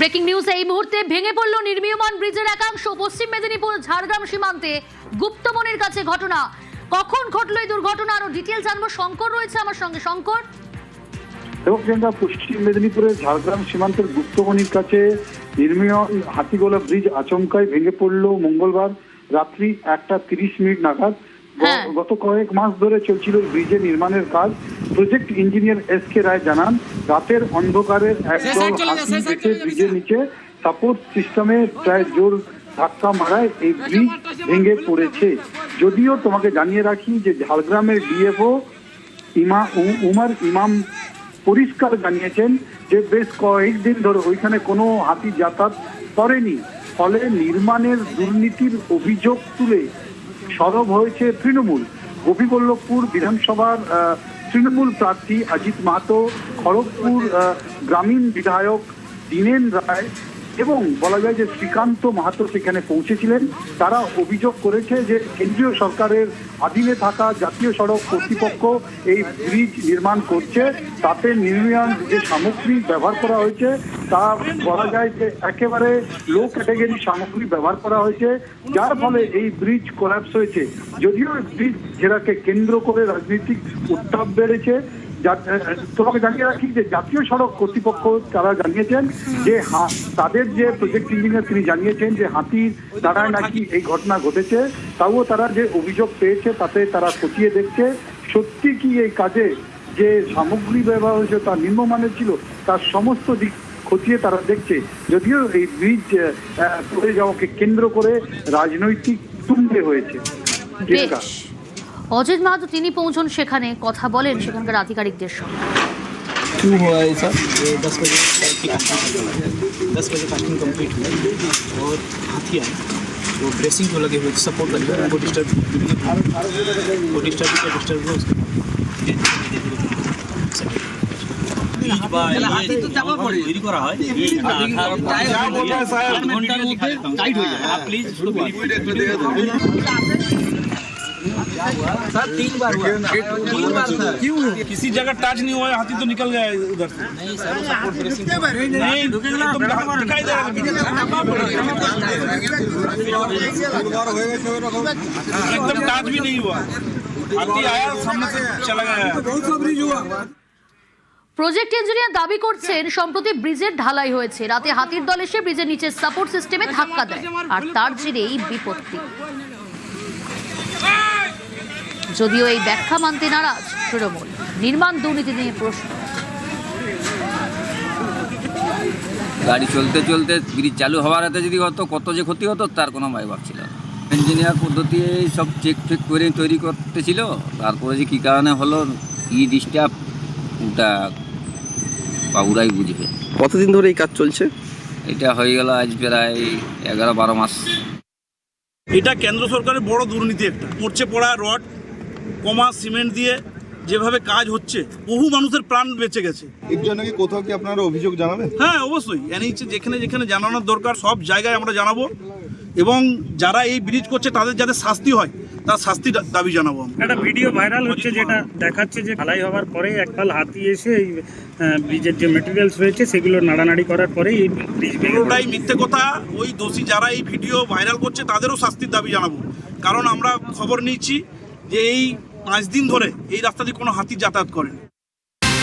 Breaking news এই মুহূর্তে ভেঙে পড়ল নির্মীয়মান ব্রিজের একাংশ। পশ্চিম মেদিনীপুর ঝাড়গ্রাম সীমান্তে গুপ্তমনির কাছে ঘটনা। কখন ঘটলো এই দুর্ঘটনা, আরো ডিটেল জানবো। শঙ্কর রয়েছে আমার সঙ্গে। শঙ্কর, পশ্চিম মেদিনীপুরের ঝাড়গ্রাম সীমান্তের গুপ্তমনির কাছে নির্মীয়মান হাতিগোলা ব্রিজ আচমকায় ভেঙে পড়ল মঙ্গলবার রাত্রি 1:30 নাগাদ। গত কয়েক মাস ধরে চলছিল ব্রিজের নির্মাণের কাজ। প্রজেক্ট ইঞ্জিনিয়ার SK রায় জানান, রাতের অন্ধকারে একদল হাতি এসে ব্রিজের নিচে সাপোর্ট সিস্টেমে প্রায় জোর ধাক্কা মারায় এই ব্রিজ ভেঙে পড়েছে। যদিও তোমাকে জানিয়ে রাখি যে ঝাড়গ্রামের DFO উমার ইমাম পরিষ্কার জানিয়েছেন যে বেশ কয়েকদিন ধরে ওইখানে কোনো হাতি যাতায়াত করেনি। ফলে নির্মাণের দুর্নীতির অভিযোগ তুলে সরব হয়েছে তৃণমূল। গোপীবল্লভপুর বিধানসভার তৃণমূল প্রার্থী অজিত মাহাতো, খড়গপুর গ্রামীণ বিধায়ক দীনেন রায় এবং বলা যায় যে শ্রীকান্ত মাহাতো সেখানে পৌঁছেছিলেন। তারা অভিযোগ করেছে যে কেন্দ্রীয় সরকারের অধীনে থাকা জাতীয় সড়ক কর্তৃপক্ষ এই ব্রিজ নির্মাণ করছে, তাতে নির্মাণ যে সামগ্রী ব্যবহার করা হয়েছে তা বলা যায় যে একেবারে লো ক্যাটাগরি সামগ্রী ব্যবহার করা হয়েছে, যার ফলে এই ব্রিজ কোলাপস হয়েছে। যদিও ব্রিজ যেটাকে কেন্দ্র করে রাজনৈতিক উত্তাপ বেড়েছে। তোমাকে জানিয়ে রাখি যে জাতীয় সড়ক কর্তৃপক্ষ তারা জানিয়েছেন যে তাদের যে প্রজেক্ট ইঞ্জিনিয়ার তিনি জানিয়েছেন যে হাতির দ্বারায় নাকি এই ঘটনা ঘটেছে। তাও তারা যে অভিযোগ পেয়েছে তাতে তারা খতিয়ে দেখছে সত্যি কি এই কাজে যে সামগ্রী ব্যবহার হয়েছে তা নিম্নমানের ছিল, তার সমস্ত দিক খতিয়ে তারা দেখছে। যদিও এই ব্রিজ পড়ে যাওয়াকে কেন্দ্র করে রাজনৈতিক তুঙ্গে হয়েছে। অজিত মাহাতো তিনি পৌঁছন সেখানে, কথা বলেন সেখানকার আধিকারিকদের সঙ্গে। क्यों हुआ है सर? 10 बजे कास्टिंग कंप्लीट हुआ और हाथी आए तो ब्रेसिंग को लगे हुए सपोर्ट लगे हुए उनको डिस्टर्ब हुआ उसके सर 3 बार हुआ। 3 बार सर। क्यों? किसी जगह टच नहीं हुआ, हाथी तो निकल गया उधर से। नहीं सर, सपोर्ट ब्रेसिंग नहीं दिखाई दे रहा एकदम टच भी नहीं हुआ, हाथी आया सामने से चला गया। প্রজেক্ট ইঞ্জিনিয়ার দাবি করছেন সম্প্রতি ব্রিজের ঢালাই হয়েছে, রাতে হাতির দল এসে ব্রিজের নিচে সাপোর্ট সিস্টেমে ধাক্কা দেয় আর তার জেরেই বিপত্তি। যদিও এই ব্যাখ্যা মানতে নারাজ তৃণমূল। নির্মাণ দুর্নীতি নিয়ে প্রশ্ন। গাড়ি চলতে চলতে ব্রিজ চালু হওয়ার হাতে যদি হতো কত যে ক্ষতি হতো তার কোনো ভাব ছিল। ইঞ্জিনিয়ার পদ্ধতি সব চেক ফেক করে তৈরি করতেছিল, তারপরে যে কী কারণে হলো ডিস্টার্ব ওটা বাবুরাই বুঝবে। কতদিন ধরে এই কাজ চলছে? এটা হয়ে গেল আজ প্রায় 11-12 মাস। এটা কেন্দ্র সরকারের বড় দুর্নীতি একটা। পড়ছে পড়া রড কমা সিমেন্ট দিয়ে যেভাবে কাজ হচ্ছে বহু মানুষের প্রাণ বেঁচে গেছে। এর জন্য কি কোথাও কি আপনারা অভিযোগ জানাবেন? হ্যাঁ অবশ্যই, এনএইচে যেখানে যেখানে জানানোর দরকার সব জায়গায় আমরা জানাবো এবং যারা এই ব্রিজ করছে তাদের যাতে শাস্তি হয় তার শাস্তির দাবি জানাবো। একটা ভিডিও ভাইরাল হচ্ছে যেটা দেখাচ্ছে যে ঢালাই হওয়ার পরে একপাল হাতি এসে এই ব্রিজের যে মেটেরিয়ালস রয়েছে সেগুলো নাড়ানাড়ি করার পরেই এই ব্রিজ পুরোটাই মিথ্যে কথা। ওই দোষী যারা এই ভিডিও ভাইরাল করছে তাদেরও শাস্তির দাবি জানাবো, কারণ আমরা খবর নিয়েছি যে এই 5 দিন ধরে এই রাস্তা দিয়ে কোনো হাতি যাতায়াত করেনি।